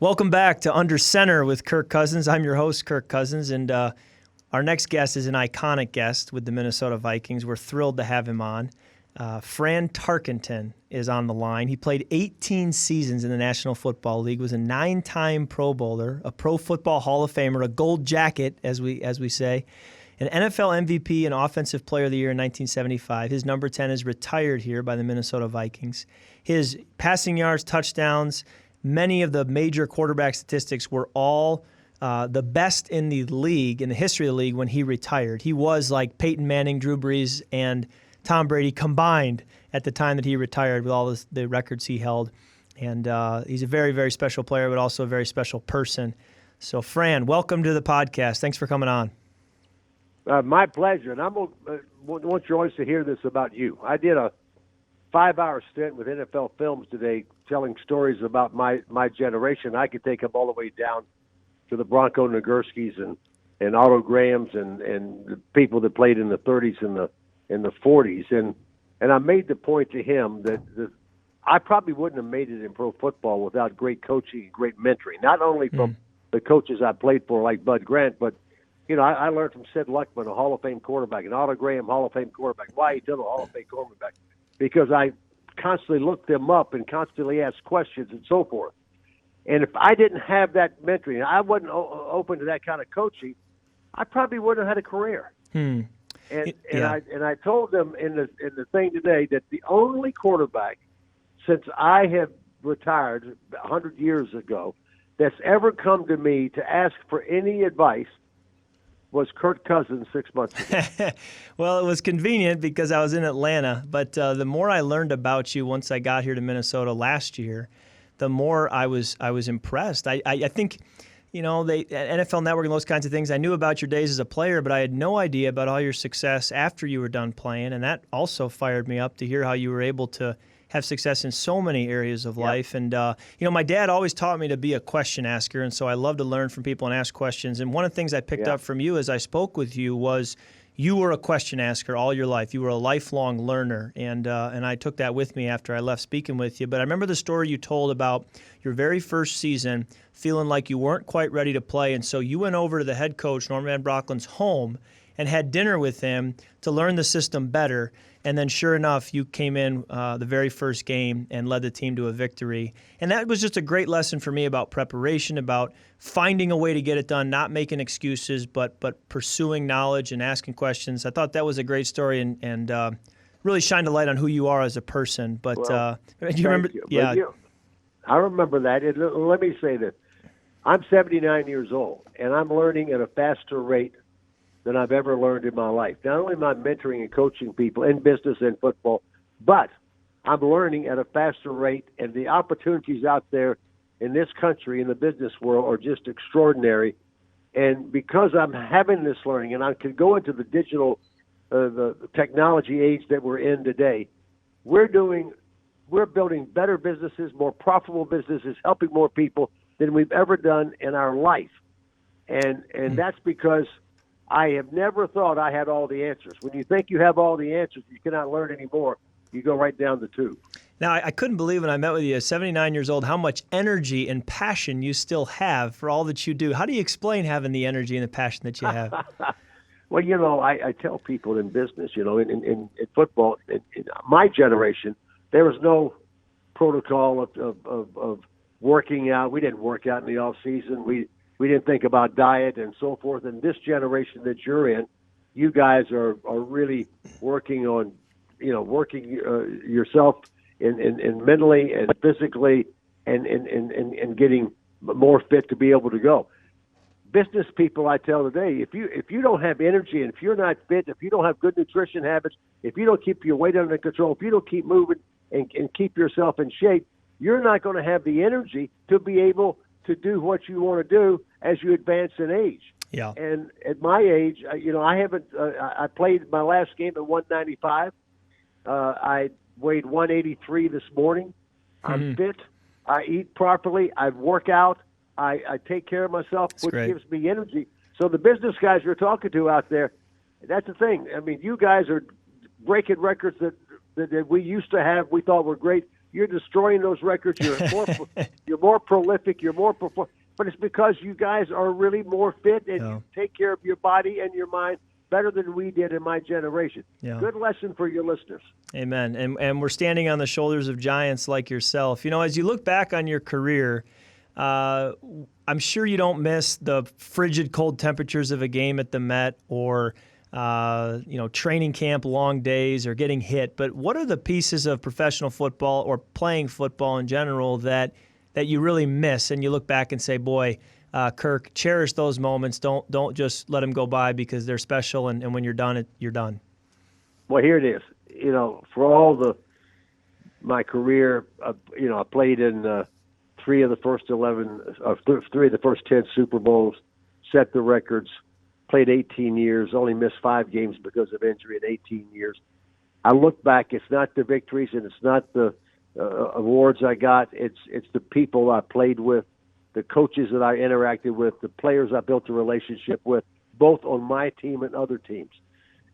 Welcome back to Under Center with Kirk Cousins. I'm your host, Kirk Cousins, and our next guest is an iconic guest with the Minnesota Vikings. We're thrilled to have him on. Fran Tarkenton is on the line. He played 18 seasons in the National Football League, was a 9-time Pro Bowler, a Pro Football Hall of Famer, a gold jacket, as we say, an NFL MVP and Offensive Player of the Year in 1975. His number 10 is retired here by the Minnesota Vikings. His passing yards, touchdowns, many of the major quarterback statistics were all the best in the league, in the history of the league, when he retired. He was like Peyton Manning, Drew Brees, and Tom Brady combined at the time that he retired with all the records he held. And he's a very, very special player, but also a very special person. So, Fran, welcome to the podcast. Thanks for coming on. My pleasure. And I want your audience to hear this about you. I did a 5-hour stint with NFL Films today telling stories about my generation. I could take them all the way down to the Bronco Nagurskis and Otto Grahams and the people that played in the 30s and the 40s. And I made the point to him that I probably wouldn't have made it in pro football without great coaching and great mentoring, not only from the coaches I played for like Bud Grant, but I learned from Sid Luckman, a Hall of Fame quarterback, and Otto Graham, Hall of Fame quarterback, Wyatt Dillon, Hall of Fame quarterback, because I constantly looked them up and constantly asked questions and so forth. And if I didn't have that mentoring, I wasn't open to that kind of coaching, I probably wouldn't have had a career. And I told them in the thing today that the only quarterback since I have retired 100 years ago that's ever come to me to ask for any advice was Kirk Cousins 6 months ago. Well, it was convenient because I was in Atlanta, but the more I learned about you once I got here to Minnesota last year, the more I was impressed. I think, NFL Network and those kinds of things, I knew about your days as a player, but I had no idea about all your success after you were done playing, and that also fired me up to hear how you were able to have success in so many areas of life. And, my dad always taught me to be a question asker, and so I love to learn from people and ask questions. And one of the things I picked up from you as I spoke with you was you were a question asker all your life. You were a lifelong learner, and I took that with me after I left speaking with you. But I remember the story you told about your very first season, feeling like you weren't quite ready to play, and so you went over to the head coach, Norm Van Brocklin's home, and had dinner with him to learn the system better. And then sure enough, you came in the very first game and led the team to a victory. And that was just a great lesson for me about preparation, about finding a way to get it done, not making excuses, but pursuing knowledge and asking questions. I thought that was a great story and really shined a light on who you are as a person. But do you remember? You. Yeah. I remember that. Let me say this. I'm 79 years old, and I'm learning at a faster rate than I've ever learned in my life. Not only am I mentoring and coaching people in business and football, but I'm learning at a faster rate, and the opportunities out there in this country, in the business world, are just extraordinary. And because I'm having this learning, and I could go into the digital, the technology age that we're in today, we're building better businesses, more profitable businesses, helping more people than we've ever done in our life. And that's because I have never thought I had all the answers. When you think you have all the answers, you cannot learn anymore. You go right down the tube. Now, I couldn't believe when I met with you at 79 years old how much energy and passion you still have for all that you do. How do you explain having the energy and the passion that you have? Well, I tell people in business, in football, in my generation, there was no protocol of working out. We didn't work out in the off season. We didn't think about diet and so forth. And this generation that you're in, you guys are really working on, working yourself in mentally and physically and getting more fit to be able to go. Business people, I tell today, if you don't have energy and if you're not fit, if you don't have good nutrition habits, if you don't keep your weight under control, if you don't keep moving and keep yourself in shape, you're not going to have the energy to be able to do what you want to do as you advance in age. Yeah. And at my age, I haven't. I played my last game at 195. I weighed 183 this morning. I'm fit. I eat properly. I work out. I take care of myself, which gives me energy. So the business guys you're talking to out there, that's the thing. I mean, you guys are breaking records that we used to have. We thought were great. you're destroying those records. You're more prolific. You're more but it's because you guys are really more fit and you take care of your body and your mind better than we did in my generation. Yeah. Good lesson for your listeners. Amen. And we're standing on the shoulders of giants like yourself. You know, as you look back on your career, I'm sure you don't miss the frigid cold temperatures of a game at the Met or training camp long days or getting hit. But what are the pieces of professional football or playing football in general that you really miss and you look back and say, boy, Kirk, cherish those moments. Don't just let them go by because they're special. And when you're done, you're done. Well, here it is. You know, for all my career, I played in three of the first 10 Super Bowls, set the records, played 18 years, only missed 5 games because of injury in 18 years. I look back, it's not the victories and it's not the awards I got. It's the people I played with, the coaches that I interacted with, the players I built a relationship with, both on my team and other teams.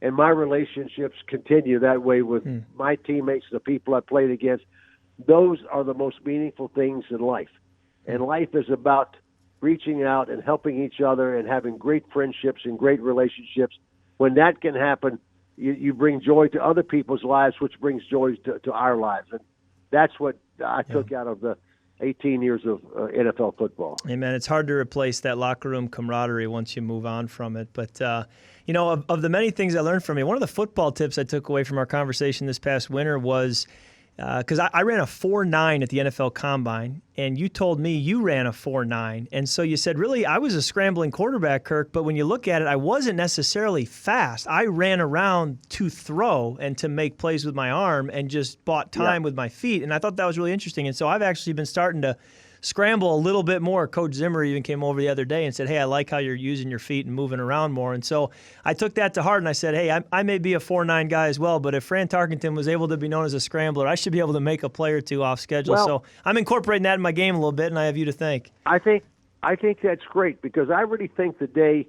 And my relationships continue that way with my teammates, the people I played against. Those are the most meaningful things in life. And life is about reaching out and helping each other and having great friendships and great relationships. When that can happen, you bring joy to other people's lives, which brings joy to our lives. And that's what I took out of the 18 years of NFL football. Amen. It's hard to replace that locker room camaraderie once you move on from it. But, of the many things I learned from you, one of the football tips I took away from our conversation this past winter was because I ran a 4.9 at the NFL Combine, and you told me you ran a 4.9. And so you said, really, I was a scrambling quarterback, Kirk, but when you look at it, I wasn't necessarily fast. I ran around to throw and to make plays with my arm and just bought time with my feet. And I thought that was really interesting. And so I've actually been starting to scramble a little bit more. Coach Zimmer even came over the other day and said, hey, I like how you're using your feet and moving around more. And so I took that to heart and I said, hey, I may be a 4.9 guy as well, but if Fran Tarkenton was able to be known as a scrambler, I should be able to make a play or two off schedule. Well, so I'm incorporating that in my game a little bit, and I have you to thank. I think that's great because I really think the day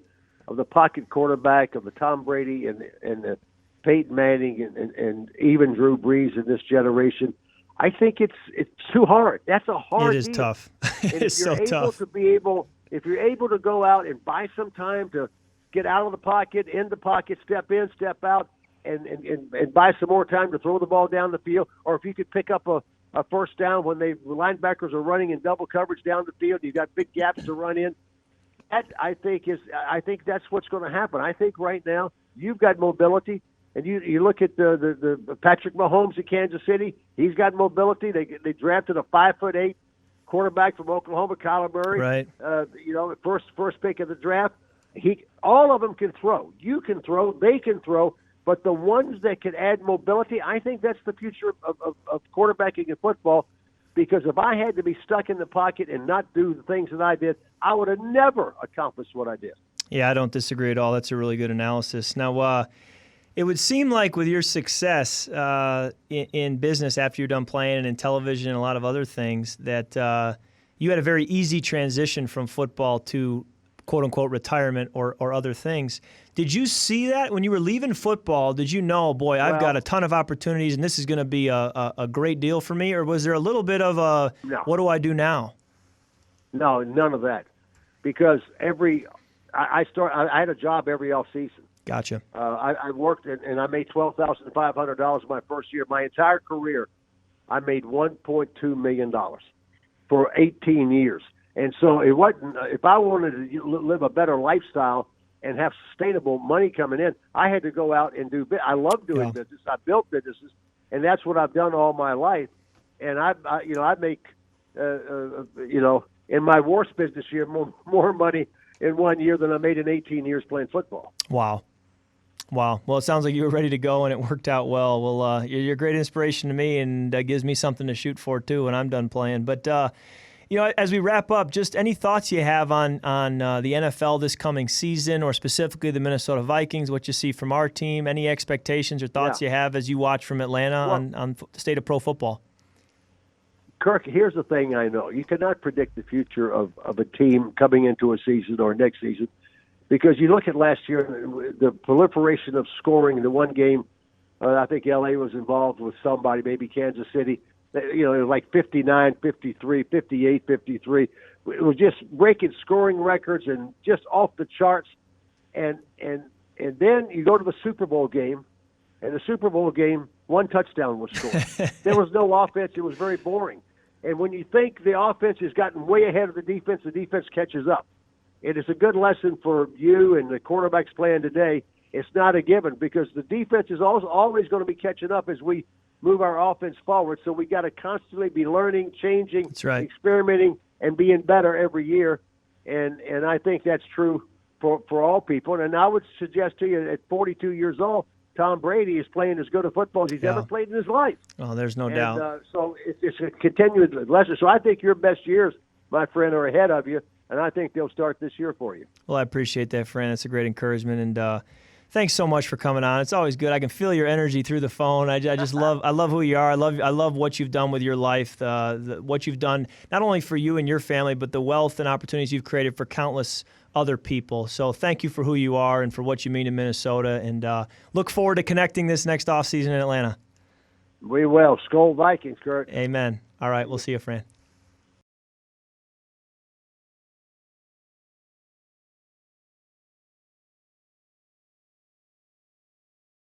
of the pocket quarterback, of the Tom Brady and the Peyton Manning and even Drew Brees in this generation, I think it's too hard. That's a hard It is deal. tough. It's so tough. If you're able to go out and buy some time to get out of the pocket, in the pocket, step in, step out, and buy some more time to throw the ball down the field, or if you could pick up a first down when the linebackers are running in double coverage down the field, you've got big gaps to run in. That I think that's what's going to happen. I think right now you've got mobility. And you look at the Patrick Mahomes at Kansas City. He's got mobility. They drafted a 5'8" quarterback from Oklahoma, Kyler Murray. Right. First pick of the draft. All of them can throw. You can throw. They can throw. But the ones that can add mobility, I think that's the future of quarterbacking in football. Because if I had to be stuck in the pocket and not do the things that I did, I would have never accomplished what I did. Yeah, I don't disagree at all. That's a really good analysis. Now, it would seem like with your success in business after you're done playing and in television and a lot of other things that you had a very easy transition from football to quote-unquote retirement or other things. Did you see that when you were leaving football? Did you know, boy, I've got a ton of opportunities and this is going to be a great deal for me? Or was there a little bit of what do I do now? No, none of that. Because I had a job every off season. Gotcha. I worked and I made $12,500 my first year. My entire career, I made $1.2 million for 18 years. And so it wasn't. If I wanted to live a better lifestyle and have sustainable money coming in, I had to go out and do. I love doing business. I built businesses, and that's what I've done all my life. And I make, in my worst business year, more money in 1 year than I made in 18 years playing football. Wow. Well, it sounds like you were ready to go and it worked out well. Well, you're a great inspiration to me and gives me something to shoot for too when I'm done playing. But, as we wrap up, just any thoughts you have on the NFL this coming season or specifically the Minnesota Vikings, what you see from our team, any expectations or thoughts you have as you watch from Atlanta on the state of pro football? Kirk, here's the thing I know. You cannot predict the future of a team coming into a season or next season. Because you look at last year, the proliferation of scoring in the one game, I think L.A. was involved with somebody, maybe Kansas City. You know, it was like 59, 53, 58, 53. It was just breaking scoring records and just off the charts. And then you go to the Super Bowl game, and the Super Bowl game, one touchdown was scored. There was no offense. It was very boring. And when you think the offense has gotten way ahead of the defense catches up. It is a good lesson for you and the quarterbacks playing today. It's not a given because the defense is always going to be catching up as we move our offense forward. So we got to constantly be learning, changing, That's right, experimenting, and being better every year. And I think that's true for all people. And I would suggest to you at 42 years old, Tom Brady is playing as good a football as he's ever played in his life. Oh, there's no doubt. So it's a continued lesson. So I think your best years, my friend, are ahead of you, and I think they'll start this year for you. Well, I appreciate that, Fran. That's a great encouragement, and thanks so much for coming on. It's always good. I can feel your energy through the phone. I just love who you are. I love what you've done with your life, what you've done not only for you and your family, but the wealth and opportunities you've created for countless other people. So thank you for who you are and for what you mean to Minnesota, and look forward to connecting this next offseason in Atlanta. We will. Skol Vikings, Kirk. Amen. All right, we'll see you, Fran.